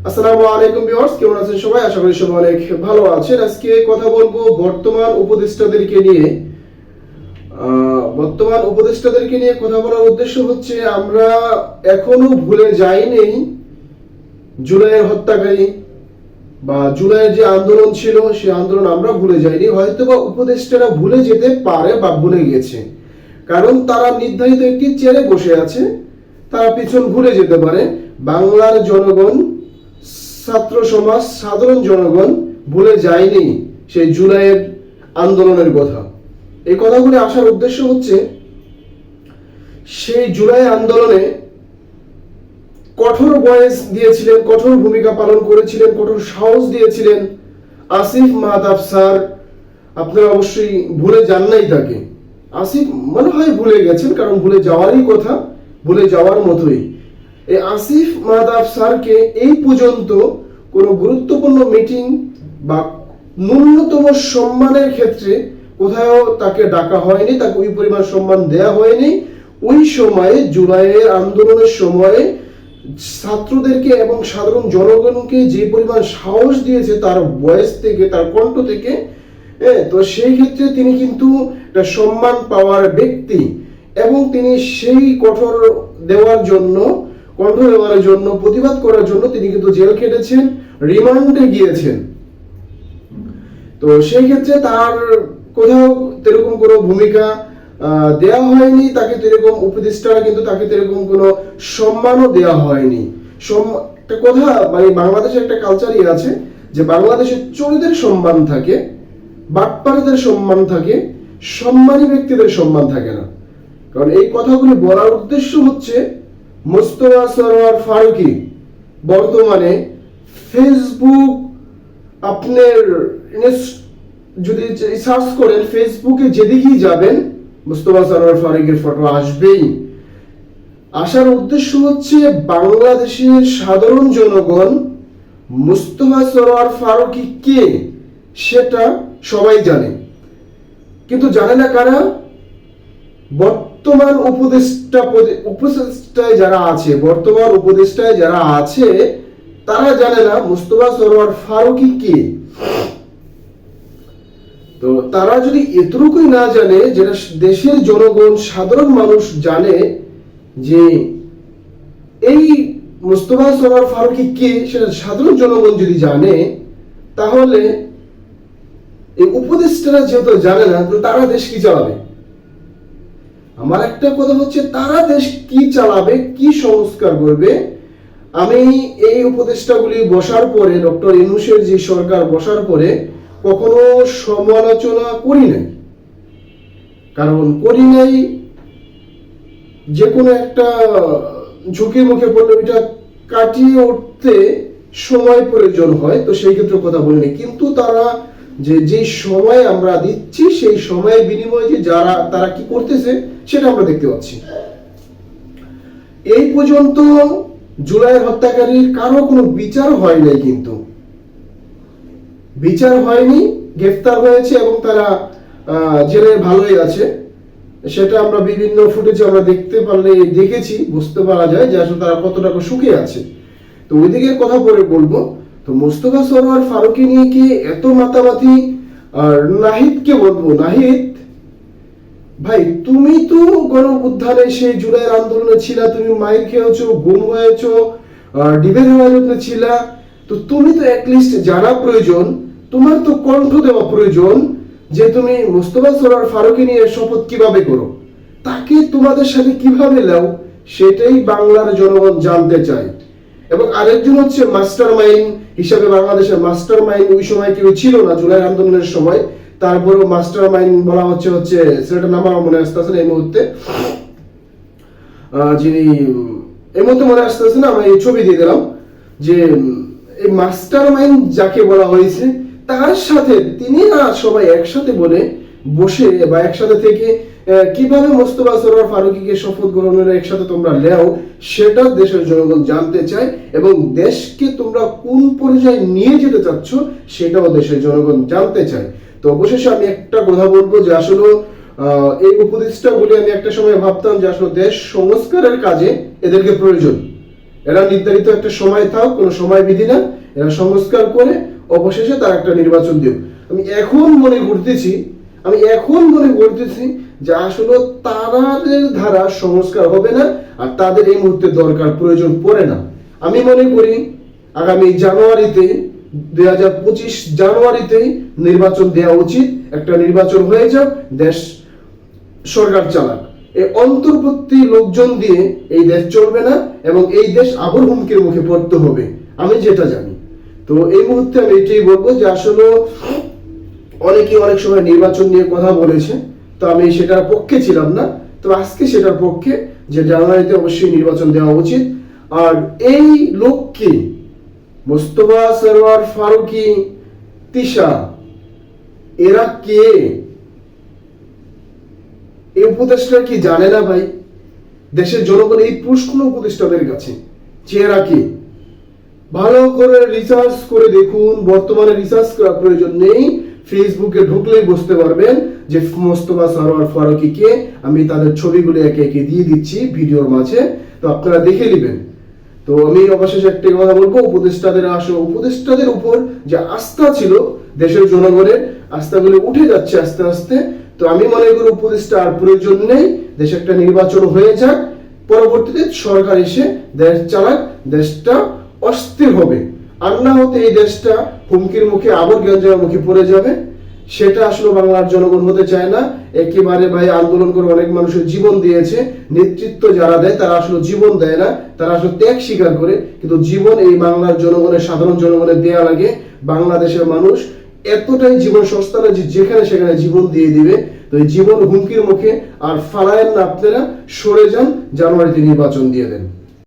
আসসালামু আলাইকুম ভিউয়ার্স, কেমন আছেন সবাই? আশা করি সবাই অনেক ভালো আছেন। আজকে কথা বলবো বর্তমান উপদেষ্টাদেরকে নিয়ে। কথা বলার উদ্দেশ্য হচ্ছে আমরা এখনো ভুলে যাইনি জুলাইয়ের হত্যাকারী বা জুলাইয়ের যে আন্দোলন ছিল সেই আন্দোলন আমরা ভুলে যাইনি। হয়তোবা উপদেষ্টারা ভুলে যেতে পারে বা ভুলে গেছে, কারণ তারা নির্ধারিত একটি চেয়ারে বসে আছে, তারা পিছন ভুলে যেতে পারে। বাংলার জনগণ, ছাত্র সমাজ, সাধারণ জনগণ ভুলে যায়নি সেই জুলাইয়ের আন্দোলনের কথা। এই কথাগুলি আসার উদ্দেশ্য হচ্ছে সেই জুলাই আন্দোলনে কঠোর বয়স দিয়েছিলেন, কঠোর ভূমিকা পালন করেছিলেন, কঠোর সাহস দিয়েছিলেন আসিফ মাহতাব স্যার। আপনারা অবশ্যই ভুলে যান নাই তাকে। আসিফ মনে হয় ভুলে গেছেন, কারণ ভুলে যাওয়ারই কথা, ভুলে যাওয়ার মতোই। এই আসিফ মাহতাব স্যারকে এই পর্যন্ত কোনো গুরুত্বপূর্ণ মিটিং বা ন্যূনতম সম্মানের ক্ষেত্রে কোথাও তাকে ডাকা হয়নি, তাকে ওই পরিমাণ সম্মান দেয়া হয়নি। ওই সময়ে জুলাইয়ের আন্দোলনের সময়ে ছাত্রদেরকে এবং সাধারণ জনগণকে যে পরিমাণ সাহস দিয়েছে তার ভয়েস থেকে, তার কণ্ঠ থেকে, তো সেই ক্ষেত্রে তিনি কিন্তু একটা সম্মান পাওয়ার ব্যক্তি, এবং তিনি সেই কঠোর দেওয়ার জন্য, কণ্ঠ দেওয়ার জন্য, প্রতিবাদ করার জন্য তিনি কিন্তু জেল খেটেছেন, রিমান্ডে গিয়েছেন। তো সেই ক্ষেত্রে তার কোথাও তেরকম কোনো ভূমিকা দেওয়া হয়নি, তাকে তেরকম উপদেষ্টারা কিন্তু তাকে তেরকম কোনো সম্মানও দেওয়া হয়নি। একটা কথা, মানে বাংলাদেশের একটা কালচারই আছে যে বাংলাদেশের চোরদের সম্মান থাকে, বাটপারদের সম্মান থাকে, সম্মানী ব্যক্তিদের সম্মান থাকে না। কারণ এই কথাগুলি বলার উদ্দেশ্য হচ্ছে মোস্তফা সরোয়ার ফারুকী বর্তমানে ফেসবুক, আপনার যদি সার্চ করেন ফেসবুকে যেদিকেই যাবেন মোস্তফা সরোয়ার ফারুকীর ফটো আসবেই। আসার উদ্দেশ্য হচ্ছে বাংলাদেশের সাধারণ জনগণ মোস্তফা সরোয়ার ফারুকী কে সেটা সবাই জানে, কিন্তু জানে না কারা? বর্তমান উপদেষ্টায় যারা আছে, বর্তমান উপদেষ্টায় যারা আছে তারা জানে না মোস্তফা সরোয়ার ফারুকী কে। তো তারা যদি এতটুকুই না জানে, যেটা দেশের জনগণ, সাধারণ মানুষ জানে যে এই মোস্তফা সরোয়ার ফারুকী কে, সেটা সাধারণ জনগণ যদি জানে, তাহলে এই উপদেষ্টারা যেহেতু জানে না, তো তারা দেশ কি চালাবে? আমার একটা কথা হচ্ছে, তারা দেশ কি চালাবে, কি সংস্কার করবে? আমি এই উপদেষ্টাগুলি বসার পরে, ডক্টর ইউনূসের যে সরকার বসার পরে কখনো সমালোচনা করি নাই, কারণ করি নাই, যে কোনো একটা ঝুঁকির মুখে পড়লে ওইটা কাটিয়ে উঠতে সময় প্রয়োজন হয়, তো সেই ক্ষেত্রে কথা বলিনি। কিন্তু তারা যে সময় আমরা দিচ্ছি, সেই সময়ের বিনিময়ে যে তারা কি করতেছে সেটা আমরা দেখতে পাচ্ছি। এই পর্যন্ত জুলাইয়ের হত্যাকারীর কারো কোনো বিচার হয় নাই, কিন্তু বিচার হয়নি, গ্রেফতার হয়েছে এবং তারা জেলে ভালোই আছে। সেটা আমরা বিভিন্ন ফুটেজে আমরা দেখেছি, বুঝতে পারা যায় যে আসলে তারা কতটা সুখে আছে। তো ওই দিকের কথা পরে বলবো। তো মোস্তফা সরোয়ার ফারুকী নিয়ে কি এত মাতামাতি? আর নাহিদকে বলবো, নাহিদ ভাই, তুমি তো গণ উত্থানে সেই জুলাইয়ের আন্দোলনে ছিলা, তুমি মাইর খেয়েছো, গুম হয়েছো, ডিবের হেফাজতে ছিলা, তো তুমি তো অ্যাটলিস্ট জানা প্রয়োজন, তোমার তো কণ্ঠ দেওয়া প্রয়োজন যে তুমি মোস্তফা সরোয়ার ফারুকী নিয়ে শপথ কিভাবে করো, তাকে তোমাদের সাথে কিভাবে লাও, সেটাই বাংলার জনগণ জানতে চায়। এবং আরেকজন হচ্ছে মাস্টার মাইন্ড হিসাবে, বাংলাদেশের মাস্টার মাইন্ড ওই সময় কেউ ছিল না জুলাই আন্দোলনের সময়, তারপরেও মাস্টার মাইন্ড বলা হচ্ছে সেটা নাম আমার মনে আসতেছে না এই মুহূর্তে, যিনি এই মুহূর্তে মনে আসতেছে না, আমি এই ছবি দিয়ে দিলাম যে এই মাস্টার মাইন্ড যাকে বলা হয়েছে, তার সাথে তিনি সবাই একসাথে বসে বা একসাথে থেকে কিভাবে মোস্তফা সরোয়ার ফারুকীকে শপথ গ্রহণের একসাথে তোমরা লেও, সেটা দেশের জনগণ জানতে চায়, এবং দেশকে তোমরা কোন পর্যায়ে নিয়ে যেতে চাচ্ছ সেটাও দেশের জনগণ জানতে চায়। তো অবশেষে আমি একটা কথা বলবো যে আসলে এই উপদেষ্টা বলে আমি একটা সময় ভাবতাম যে আসলে দেশ সংস্কারের কাজে এদেরকে প্রয়োজন, এরা নির্ধারিত একটা সময় থাক, কোনো সময় বিধি না, এরা সংস্কার করে অবশেষে তার একটা নির্বাচন দিও। আমি এখন মনে করতেছি যে আসলে তাদের দ্বারা সংস্কার হবে না, আর তাদের এই মুহূর্তে দরকার প্রয়োজন পড়ে না। আমি মনে করি আগামী জানুয়ারিতে 2025 জানুয়ারিতেই নির্বাচন দেওয়া উচিত। একটা নির্বাচন হয়ে যাক, দেশ সরকার চালাক। এই অন্তর্বর্তী লোকজন দিয়ে এই দেশ চলবে না এবং এই দেশ আবার হুমকির মুখে পড়তে হবে, আমি যেটা জানি। তো এই মুহূর্তে আমি এটাই বলবো যে আসলে অনেকে অনেক সময় নির্বাচন নিয়ে কথা বলেছে, তো আমি সেটার পক্ষে ছিলাম না, তো আজকে সেটার পক্ষে যে জানুয়ারিতে অবশ্যই নির্বাচন দেওয়া উচিত। আর এই লোককে মোস্তফা সরোয়ার ফারুকী, তিশা, এরা কে? এই উপদেষ্টা কি জানে না ভাই? দেশের জনগণ এই প্রশ্ন উপদেষ্টাদের কাছে যে এরা কে, ভালো করে রিসার্চ করে দেখুন। বর্তমানে রিসার্চ করার প্রয়োজন নেই, ফেসবুকে ঢুকলেই বুঝতে পারবেন যে মোস্তফা সরোয়ার ফারুকী কে। আমি তাদের ছবিগুলো একে একে দিয়ে দিচ্ছি ভিডিওর মাঝে, তো আপনারা দেখে নেবেন। তো আমি অবশেষে একটা কথা বলবো, উপদেষ্টাদের উপর যে আস্থা ছিল দেশের জনগণের, আস্থাগুলো উঠে যাচ্ছে আস্তে আস্তে। তো আমি মনে করি উপদেষ্টা আর প্রয়োজন নেই, দেশে একটা নির্বাচন হয়ে যাক, পরবর্তীতে সরকার এসে দেশ চালাক, দেশটা অস্থির হবে। আর না হতে এই দেশটা হুমকির মুখে, আবার গ্যাঞ্জামের মুখে পড়ে যাবে। সেটা আসলে বাংলার জনগণ হতে চায় না। একেবারে ভাই আন্দোলন করে অনেক মানুষের জীবন দিয়েছে, নেতৃত্ব যারা দেয় তারা আসলে জীবন দেয় না, তারা আসলে ত্যাগ স্বীকার করে। কিন্তু জীবন এই বাংলার জনগণের, সাধারণ জনগণের দেয়া লাগে। বাংলাদেশের মানুষ এতটাই জীবন সস্তা না যে যেখানে সেখানে জীবন দিয়ে দিবে। তো এই জীবন হুমকির মুখে আর ফালায়েন না আপনারা, সরে যান, জানুয়ারিতে নির্বাচন দিয়ে দেন।